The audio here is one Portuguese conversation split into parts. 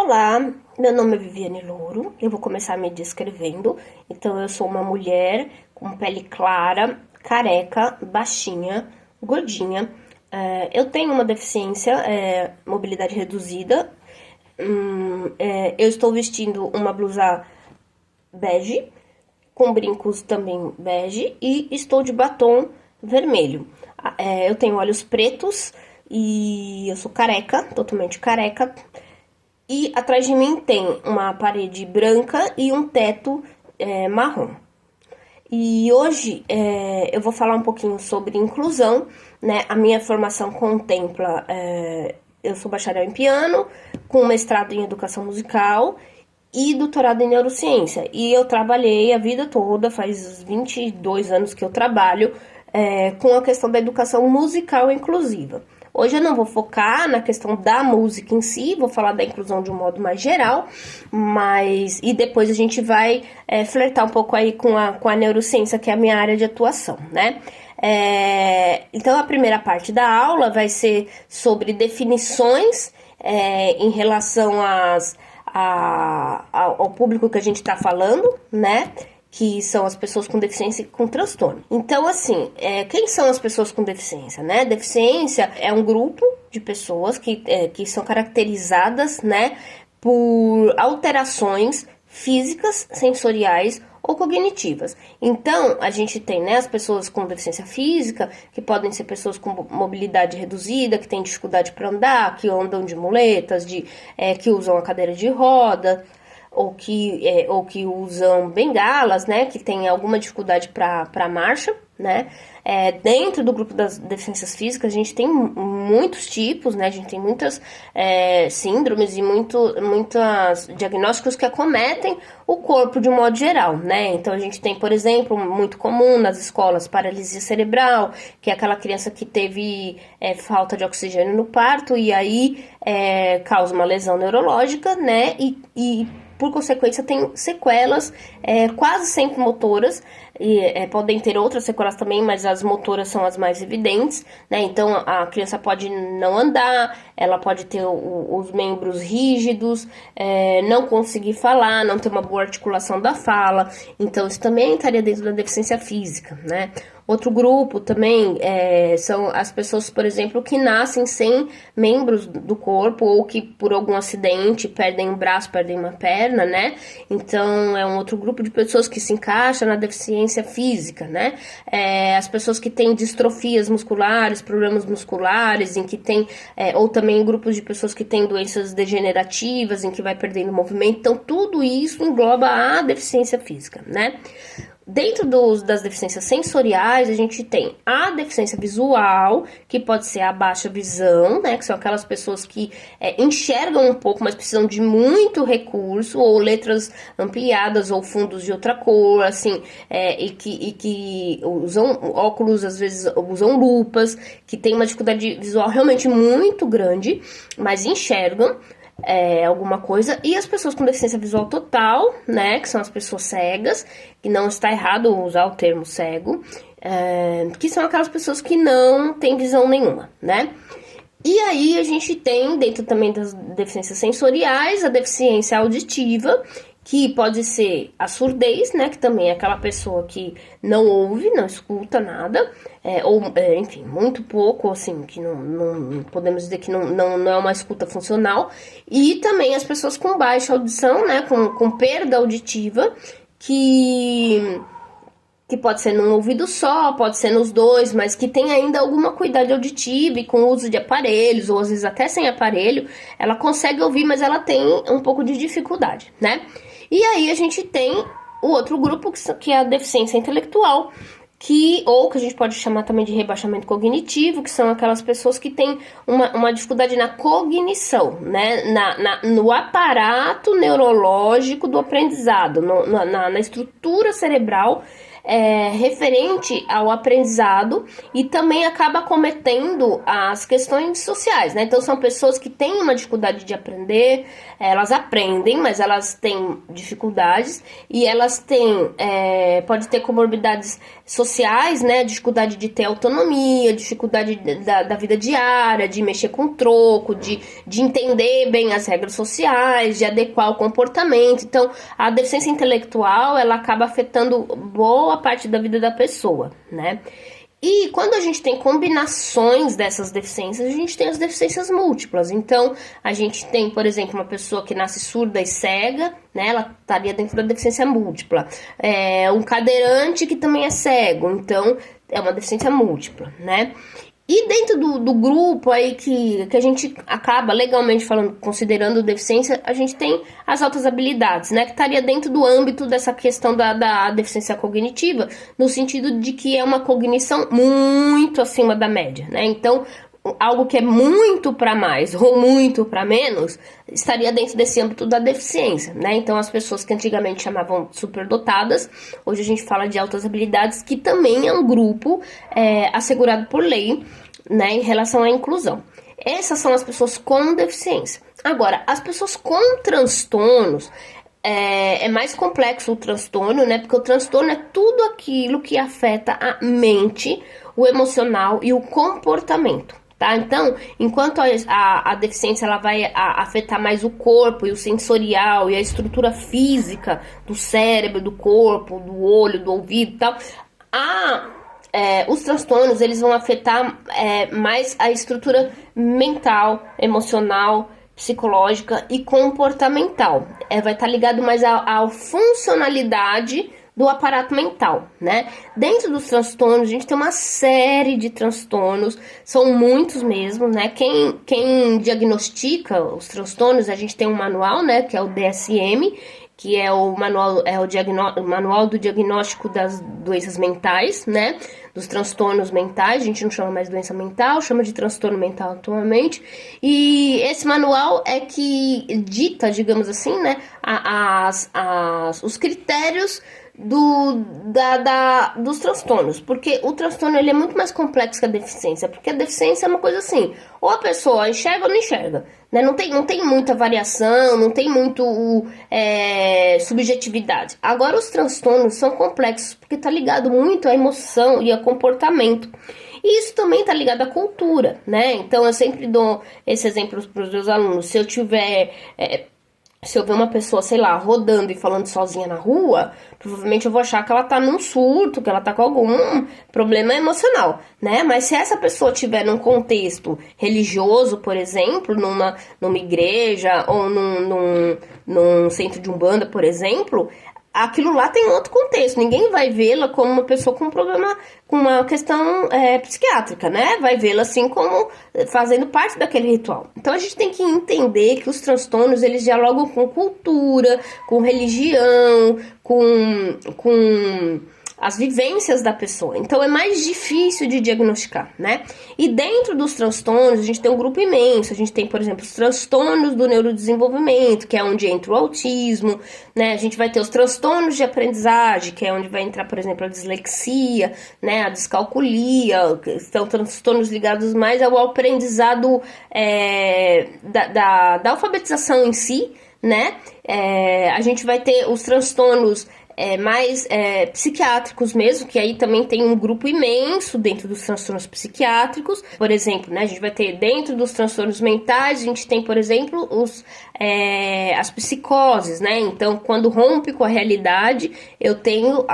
Olá, meu nome é Viviane Louro, eu vou começar me descrevendo. Então, eu sou uma mulher com pele clara, careca, baixinha, gordinha. Eu tenho uma deficiência, mobilidade reduzida. Eu estou vestindo uma blusa bege, com brincos também bege, e estou de batom vermelho. Eu tenho olhos pretos e eu sou careca, totalmente careca. E atrás de mim tem uma parede branca e um teto marrom. E hoje eu vou falar um pouquinho sobre inclusão, né? A minha formação contempla, eu sou bacharel em piano, com mestrado em educação musical e doutorado em neurociência. E eu trabalhei a vida toda, faz 22 anos que eu trabalho com a questão da educação musical inclusiva. Hoje eu não vou focar na questão da música em si, vou falar da inclusão de um modo mais geral, e depois a gente vai flertar um pouco aí com a neurociência, que é a minha área de atuação, né? Então a primeira parte da aula vai ser sobre definições em relação ao público que a gente está falando, né? Que são as pessoas com deficiência e com transtorno. Então, assim, quem são as pessoas com deficiência, né? Deficiência é um grupo de pessoas que são caracterizadas, né, por alterações físicas, sensoriais ou cognitivas. Então, a gente tem, né, as pessoas com deficiência física, que podem ser pessoas com mobilidade reduzida, que têm dificuldade para andar, que andam de muletas, que usam a cadeira de roda, ou que usam bengalas, né, que tem alguma dificuldade para marcha, né. Dentro do grupo das deficiências físicas, a gente tem muitos tipos, né, a gente tem muitas síndromes e muitos diagnósticos que acometem o corpo de um modo geral, né. Então, a gente tem, por exemplo, muito comum nas escolas, paralisia cerebral, que é aquela criança que teve falta de oxigênio no parto e aí causa uma lesão neurológica, né, e por consequência, tem sequelas quase sempre motoras, e podem ter outras sequelas também, mas as motoras são as mais evidentes, né? Então, a criança pode não andar, ela pode ter os membros rígidos, não conseguir falar, não ter uma boa articulação da fala. Então, isso também estaria dentro da deficiência física, né? Outro grupo também são as pessoas, por exemplo, que nascem sem membros do corpo ou que por algum acidente perdem um braço, perdem uma perna, né? Então, é um outro grupo de pessoas que se encaixa na deficiência física, né? As pessoas que têm distrofias musculares, problemas musculares, em que tem, ou também grupos de pessoas que têm doenças degenerativas, em que vai perdendo movimento. Então, tudo isso engloba a deficiência física, né? Dentro das deficiências sensoriais, a gente tem a deficiência visual, que pode ser a baixa visão, né, que são aquelas pessoas que enxergam um pouco, mas precisam de muito recurso, ou letras ampliadas, ou fundos de outra cor, assim, e que usam óculos, às vezes usam lupas, que tem uma dificuldade visual realmente muito grande, mas enxergam alguma coisa. E as pessoas com deficiência visual total, né, que são as pessoas cegas, que não está errado usar o termo cego, que são aquelas pessoas que não têm visão nenhuma, né. E aí a gente tem, dentro também das deficiências sensoriais, a deficiência auditiva, que pode ser a surdez, né, que também é aquela pessoa que não ouve, não escuta nada, enfim, muito pouco, assim, que não podemos dizer que não é uma escuta funcional, e também as pessoas com baixa audição, né, com perda auditiva, que pode ser num ouvido só, pode ser nos dois, mas que tem ainda alguma cuidade auditiva e com o uso de aparelhos, ou às vezes até sem aparelho, ela consegue ouvir, mas ela tem um pouco de dificuldade, né? E aí a gente tem o outro grupo, que é a deficiência intelectual, ou que a gente pode chamar também de rebaixamento cognitivo, que são aquelas pessoas que têm uma dificuldade na cognição, né? No aparato neurológico do aprendizado, na estrutura cerebral referente ao aprendizado e também acaba cometendo as questões sociais, né? Então, são pessoas que têm uma dificuldade de aprender, elas aprendem, mas elas têm dificuldades e elas têm, pode ter comorbidades sociais, né? Dificuldade de ter autonomia, dificuldade da vida diária, de mexer com troco, de entender bem as regras sociais, de adequar o comportamento. Então, a deficiência intelectual, ela acaba afetando boa parte da vida da pessoa, né? E quando a gente tem combinações dessas deficiências, a gente tem as deficiências múltiplas. Então, a gente tem, por exemplo, uma pessoa que nasce surda e cega, né? Ela estaria dentro da deficiência múltipla. Um cadeirante que também é cego, então é uma deficiência múltipla, né? E dentro do grupo aí que a gente acaba legalmente falando, considerando deficiência, a gente tem as altas habilidades, né? Que estaria dentro do âmbito dessa questão da deficiência cognitiva, no sentido de que é uma cognição muito acima da média, né? Então, algo que é muito para mais ou muito para menos estaria dentro desse âmbito da deficiência, né? Então, as pessoas que antigamente chamavam superdotadas, hoje a gente fala de altas habilidades, que também é um grupo assegurado por lei, né, em relação à inclusão. Essas são as pessoas com deficiência. Agora, as pessoas com transtornos, é mais complexo o transtorno, né? Porque o transtorno é tudo aquilo que afeta a mente, o emocional e o comportamento. Tá? Então, enquanto a deficiência ela vai afetar mais o corpo e o sensorial e a estrutura física do cérebro, do corpo, do olho, do ouvido e tal, os transtornos eles vão afetar mais a estrutura mental, emocional, psicológica e comportamental. Vai estar ligado mais à funcionalidade do aparato mental, né? Dentro dos transtornos, a gente tem uma série de transtornos, são muitos mesmo, né? Quem diagnostica os transtornos, a gente tem um manual, né? Que é o DSM, que é o manual do diagnóstico das doenças mentais, né? Dos transtornos mentais, a gente não chama mais doença mental, chama de transtorno mental atualmente. E esse manual é que dita, digamos assim, né? Os critérios dos transtornos, porque o transtorno ele é muito mais complexo que a deficiência, porque a deficiência é uma coisa assim, ou a pessoa enxerga ou não enxerga, né? Não tem muita variação, não tem muito subjetividade. Agora os transtornos são complexos, porque tá ligado muito à emoção e ao comportamento. E isso também tá ligado à cultura, né? Então eu sempre dou esse exemplo para os meus alunos. Se eu ver uma pessoa, sei lá, rodando e falando sozinha na rua, provavelmente eu vou achar que ela tá num surto, que ela tá com algum problema emocional, né? Mas se essa pessoa estiver num contexto religioso, por exemplo, numa igreja ou num centro de umbanda, por exemplo, aquilo lá tem outro contexto. Ninguém vai vê-la como uma pessoa com um problema, com uma questão psiquiátrica, né? Vai vê-la assim como fazendo parte daquele ritual. Então a gente tem que entender que os transtornos eles dialogam com cultura, com religião, com as vivências da pessoa. Então é mais difícil de diagnosticar, né? E dentro dos transtornos, a gente tem um grupo imenso. A gente tem, por exemplo, os transtornos do neurodesenvolvimento, que é onde entra o autismo, né? A gente vai ter os transtornos de aprendizagem, que é onde vai entrar, por exemplo, a dislexia, né? A descalculia, que são transtornos ligados mais ao aprendizado da alfabetização em si, né? A gente vai ter os transtornos mais psiquiátricos mesmo, que aí também tem um grupo imenso dentro dos transtornos psiquiátricos. Por exemplo, né, a gente vai ter dentro dos transtornos mentais, a gente tem, por exemplo, as psicoses, né? Então, quando rompe com a realidade, eu tenho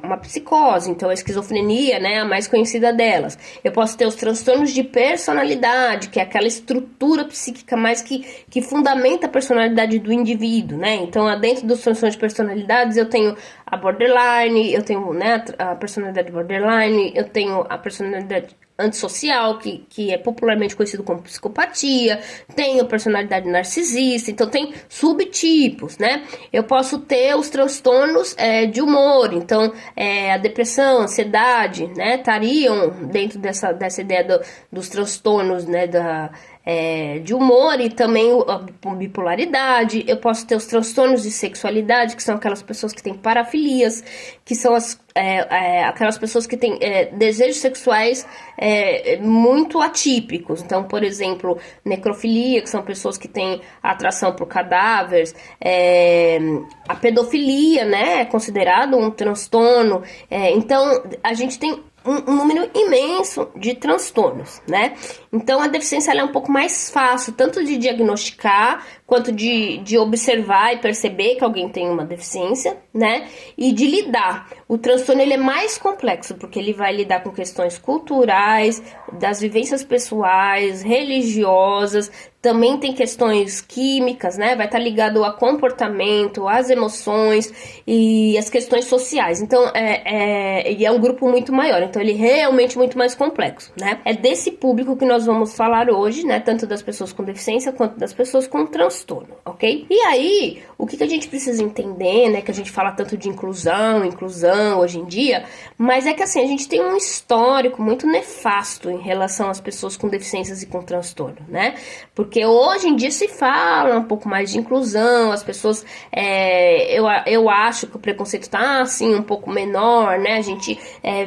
uma psicose. Então, a esquizofrenia, né, a mais conhecida delas. Eu posso ter os transtornos de personalidade, que é aquela estrutura psíquica mais que fundamenta a personalidade do indivíduo, né? Então, dentro dos transtornos de personalidades, eu tenho a borderline, eu tenho, né, a personalidade borderline, eu tenho a personalidade antissocial, que é popularmente conhecido como psicopatia, tenho personalidade narcisista, então tem subtipos, né? Eu posso ter os transtornos de humor, então a depressão, a ansiedade, né, estariam dentro dessa ideia dos transtornos, né, de humor e também a bipolaridade. Eu posso ter os transtornos de sexualidade, que são aquelas pessoas que têm parafilias, que são aquelas pessoas que têm desejos sexuais muito atípicos. Então, por exemplo, necrofilia, que são pessoas que têm atração por cadáveres, a pedofilia, né, é considerado um transtorno. Então, a gente tem um número imenso de transtornos, né? Então, a deficiência ela é um pouco mais fácil, tanto de diagnosticar, quanto de observar e perceber que alguém tem uma deficiência, né? E de lidar. O transtorno ele é mais complexo, porque ele vai lidar com questões culturais, das vivências pessoais, religiosas, também tem questões químicas, né? Vai estar ligado a comportamento, às emoções e as questões sociais. Então, ele é um grupo muito maior. Então, ele é realmente muito mais complexo, né? É desse público que nós vamos falar hoje, né? Tanto das pessoas com deficiência quanto das pessoas com transtorno, ok? E aí, o que a gente precisa entender, né? Que a gente fala tanto de inclusão hoje em dia, mas é que assim, a gente tem um histórico muito nefasto em relação às pessoas com deficiências e com transtorno, né? Porque hoje em dia se fala um pouco mais de inclusão, as pessoas, eu acho que o preconceito tá assim um pouco menor, né? A gente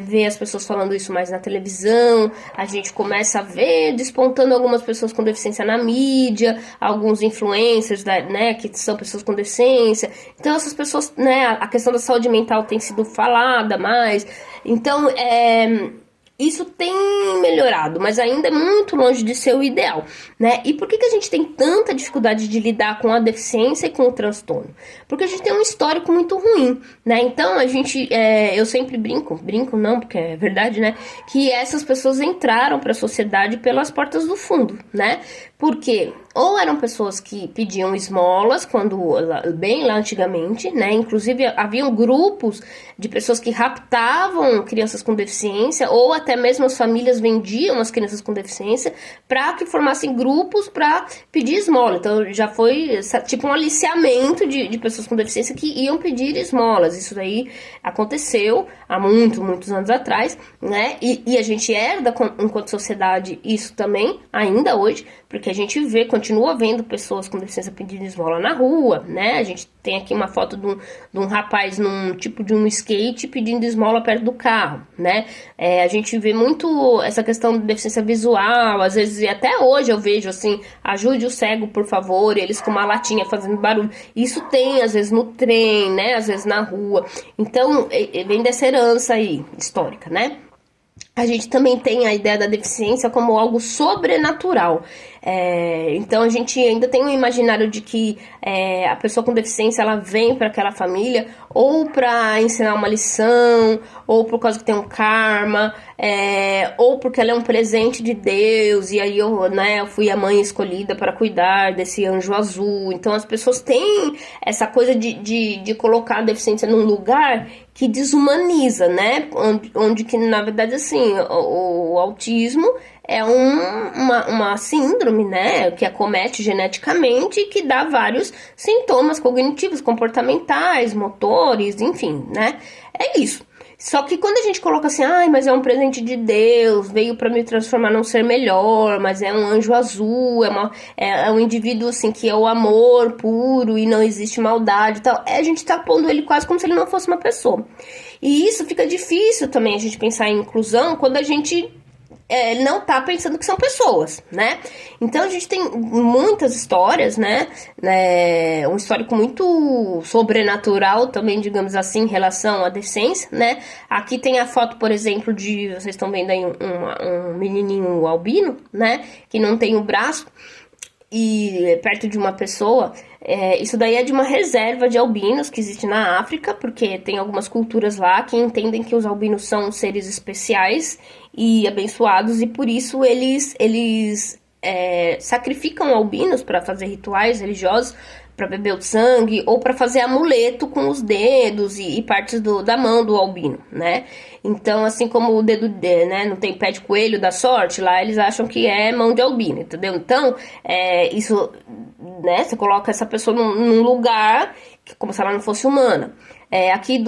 vê as pessoas falando isso mais na televisão, a gente começa a ver despontando algumas pessoas com deficiência na mídia, alguns influencers, né, que são pessoas com deficiência. Então essas pessoas, né, a questão da saúde mental tem sido falada mais. Então, isso tem melhorado, mas ainda é muito longe de ser o ideal, né? E por que a gente tem tanta dificuldade de lidar com a deficiência e com o transtorno? Porque a gente tem um histórico muito ruim, né? Então, eu sempre brinco não, porque é verdade, né? Que essas pessoas entraram para a sociedade pelas portas do fundo, né? Porque ou eram pessoas que pediam esmolas, bem lá antigamente, né? Inclusive, haviam grupos de pessoas que raptavam crianças com deficiência, ou até mesmo as famílias vendiam as crianças com deficiência para que formassem grupos para pedir esmola. Então, já foi tipo um aliciamento de pessoas com deficiência que iam pedir esmolas. Isso daí aconteceu há muitos anos atrás, né? E a gente herda, enquanto sociedade, isso também, ainda hoje, porque a gente continua vendo pessoas com deficiência pedindo esmola na rua, né? A gente tem aqui uma foto de um rapaz num tipo de um skate pedindo esmola perto do carro, né? A gente vê muito essa questão de deficiência visual, às vezes, e até hoje eu vejo assim, ajude o cego, por favor, e eles com uma latinha fazendo barulho. Isso tem, às vezes, no trem, né? Às vezes na rua. Então, vem dessa herança aí, histórica, né? A gente também tem a ideia da deficiência como algo sobrenatural. Então a gente ainda tem um imaginário de que a pessoa com deficiência ela vem para aquela família ou para ensinar uma lição, ou por causa que tem um karma, ou porque ela é um presente de Deus, e aí eu fui a mãe escolhida para cuidar desse anjo azul. Então as pessoas têm essa coisa de colocar a deficiência num lugar que desumaniza, né? Onde que, na verdade, assim, o autismo é uma síndrome, né? Que acomete geneticamente e que dá vários sintomas cognitivos, comportamentais, motores, enfim, né? É isso. Só que quando a gente coloca assim, mas é um presente de Deus, veio para me transformar num ser melhor, mas é um anjo azul, é um indivíduo assim que é o amor puro e não existe maldade e tal, a gente tá pondo ele quase como se ele não fosse uma pessoa. E isso fica difícil também a gente pensar em inclusão quando a gente não tá pensando que são pessoas, né? Então a gente tem muitas histórias, né? Um histórico muito sobrenatural também, digamos assim, em relação à deficiência, né? Aqui tem a foto, por exemplo, vocês estão vendo aí um menininho albino, né? Que não tem o braço e perto de uma pessoa. Isso daí é de uma reserva de albinos que existe na África, porque tem algumas culturas lá que entendem que os albinos são seres especiais e abençoados, e por isso eles sacrificam albinos para fazer rituais religiosos, para beber o sangue, ou para fazer amuleto com os dedos e partes da mão do albino, né? Então, assim como o dedo, né, não tem pé de coelho da sorte, lá eles acham que é mão de albino, entendeu? Então, isso, né, você coloca essa pessoa num lugar como se ela não fosse humana. Aqui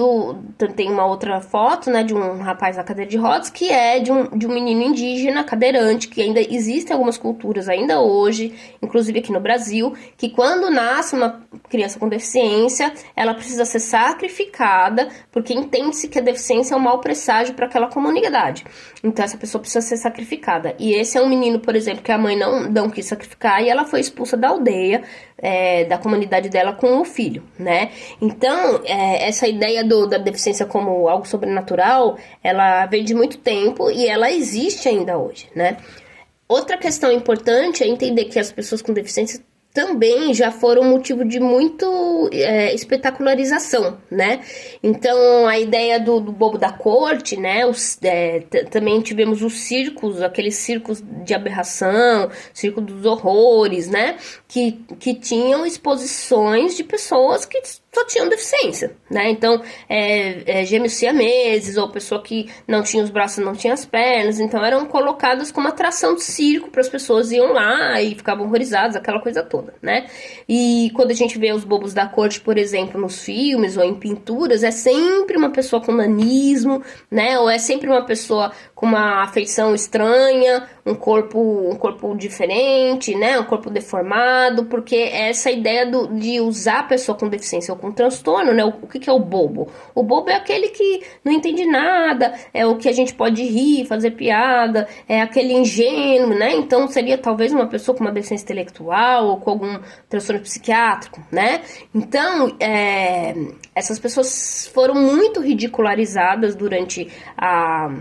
tem uma outra foto, né, de um rapaz na cadeira de rodas, que é de um menino indígena cadeirante, que ainda existem algumas culturas ainda hoje, inclusive aqui no Brasil, que quando nasce uma criança com deficiência, ela precisa ser sacrificada, porque entende-se que a deficiência é um mau presságio para aquela comunidade. Então essa pessoa precisa ser sacrificada. E esse é um menino, por exemplo, que a mãe não quis sacrificar e ela foi expulsa da aldeia, da comunidade dela com o filho, né? Então, essa ideia da deficiência como algo sobrenatural, ela vem de muito tempo e ela existe ainda hoje, né? Outra questão importante é entender que as pessoas com deficiência também já foram motivo de muito espetacularização, né? Então, a ideia do bobo da corte, né? Também tivemos os circos, aqueles circos de aberração, circo dos horrores, né? Que tinham exposições de pessoas que só tinham deficiência, né? Então, gêmeos siameses, ou pessoa que não tinha os braços, não tinha as pernas, então eram colocadas como atração de circo para as pessoas iam lá e ficavam horrorizadas, aquela coisa toda, né? E quando a gente vê os bobos da corte, por exemplo, nos filmes ou em pinturas, é sempre uma pessoa com nanismo, né? Ou é sempre uma pessoa com uma afeição estranha, um corpo diferente, né? Um corpo deformado, porque essa ideia de usar a pessoa com deficiência ou com transtorno, né? O que é o bobo? O bobo é aquele que não entende nada, é o que a gente pode rir, fazer piada, é aquele ingênuo, né? Então seria talvez uma pessoa com uma deficiência intelectual ou com algum transtorno psiquiátrico, né? Então, essas pessoas foram muito ridicularizadas durante a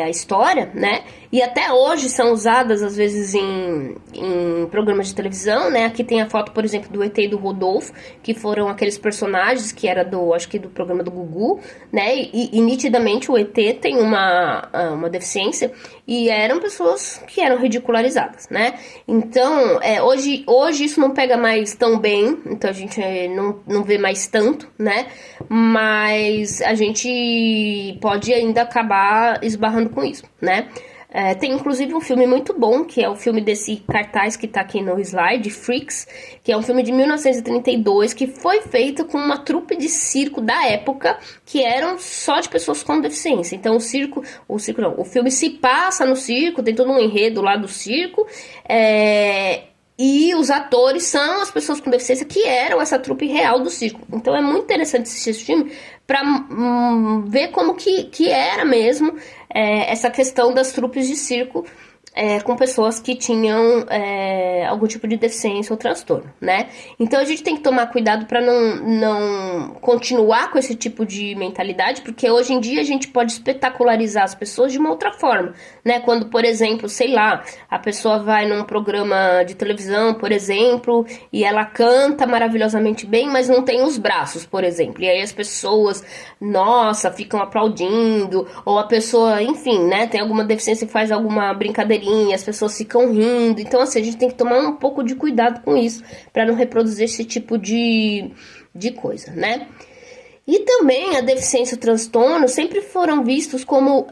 história, né? E até hoje são usadas, às vezes, em programas de televisão, né? Aqui tem a foto, por exemplo, do ET e do Rodolfo, que foram aqueles personagens que era acho que do programa do Gugu, né? E nitidamente o ET tem uma deficiência e eram pessoas que eram ridicularizadas, né? Então, hoje isso não pega mais tão bem, então a gente não vê mais tanto, né? Mas a gente pode ainda acabar esbarrando com isso, né? Tem inclusive um filme muito bom, que é o filme desse cartaz que tá aqui no slide, Freaks, que é um filme de 1932, que foi feito com uma trupe de circo da época, que eram só de pessoas com deficiência. Então o filme se passa no circo, tem todo um enredo lá do circo, e os atores são as pessoas com deficiência que eram essa trupe real do circo. Então é muito interessante assistir esse filme para ver como que era mesmo essa questão das trupes de circo com pessoas que tinham algum tipo de deficiência ou transtorno, né? Então a gente tem que tomar cuidado para não continuar com esse tipo de mentalidade, porque hoje em dia a gente pode espetacularizar as pessoas de uma outra forma, né? Quando, por exemplo, sei lá, a pessoa vai num programa de televisão, por exemplo, e ela canta maravilhosamente bem, mas não tem os braços, por exemplo, e aí as pessoas, nossa, ficam aplaudindo, ou a pessoa, enfim, né, tem alguma deficiência e faz alguma brincadeirinha, as pessoas ficam rindo. Então, assim, a gente tem que tomar um pouco de cuidado com isso, para não reproduzir esse tipo de coisa, né? E também a deficiência e o transtorno sempre foram vistos como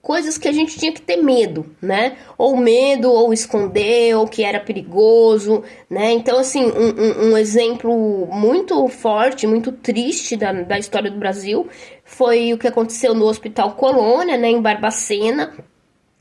coisas que a gente tinha que ter medo, né? Ou medo, ou esconder, ou que era perigoso, né? Então, assim, um exemplo muito forte, muito triste da história do Brasil foi o que aconteceu no Hospital Colônia, né, em Barbacena,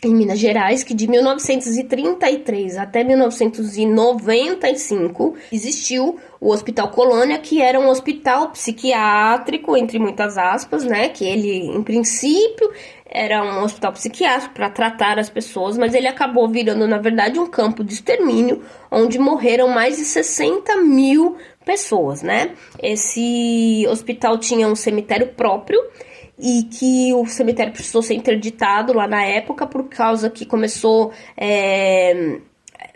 em Minas Gerais, que de 1933 até 1995 existiu o Hospital Colônia, que era um hospital psiquiátrico, entre muitas aspas, né? Que ele, em princípio, era um hospital psiquiátrico para tratar as pessoas, mas ele acabou virando, na verdade, um campo de extermínio, onde morreram mais de 60 mil pessoas, né? Esse hospital tinha um cemitério próprio, e que o cemitério precisou ser interditado lá na época por causa que começou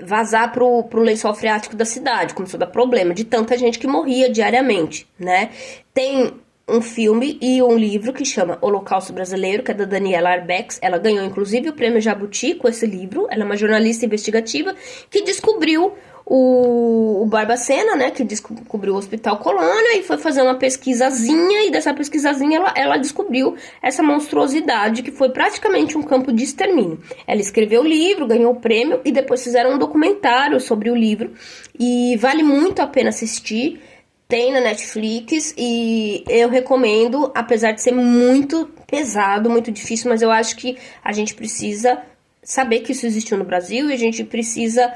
vazar pro lençol freático da cidade, começou a dar problema de tanta gente que morria diariamente, né? Tem um filme e um livro que chama Holocausto Brasileiro, que é da Daniela Arbex. Ela ganhou inclusive o prêmio Jabuti com esse livro. Ela é uma jornalista investigativa que descobriu o Barbacena, né, que descobriu o Hospital Colônia e foi fazer uma pesquisazinha, e dessa pesquisazinha ela descobriu essa monstruosidade que foi praticamente um campo de extermínio. Ela escreveu o livro, ganhou o prêmio e depois fizeram um documentário sobre o livro, e vale muito a pena assistir. Tem na Netflix e eu recomendo, apesar de ser muito pesado, muito difícil, mas eu acho que a gente precisa saber que isso existiu no Brasil e a gente precisa,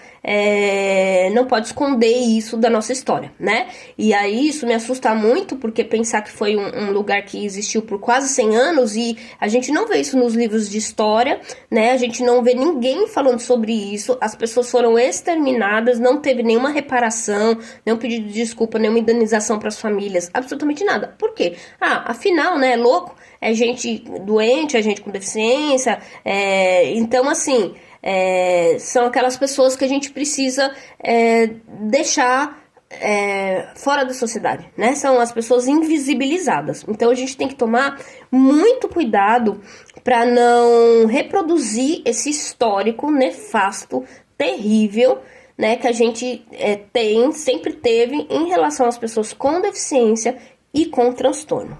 não pode esconder isso da nossa história, né? E aí isso me assusta muito, porque pensar que foi um lugar que existiu por quase 100 anos e a gente não vê isso nos livros de história, né? A gente não vê ninguém falando sobre isso, as pessoas foram exterminadas, não teve nenhuma reparação, nenhum pedido de desculpa, nenhuma indenização para as famílias, absolutamente nada. Por quê? Afinal, né, é louco, é gente doente, é gente com deficiência, então assim, são aquelas pessoas que a gente precisa deixar fora da sociedade, né? São as pessoas invisibilizadas. Então a gente tem que tomar muito cuidado para não reproduzir esse histórico nefasto, terrível, né? Que a gente sempre teve em relação às pessoas com deficiência e com transtorno.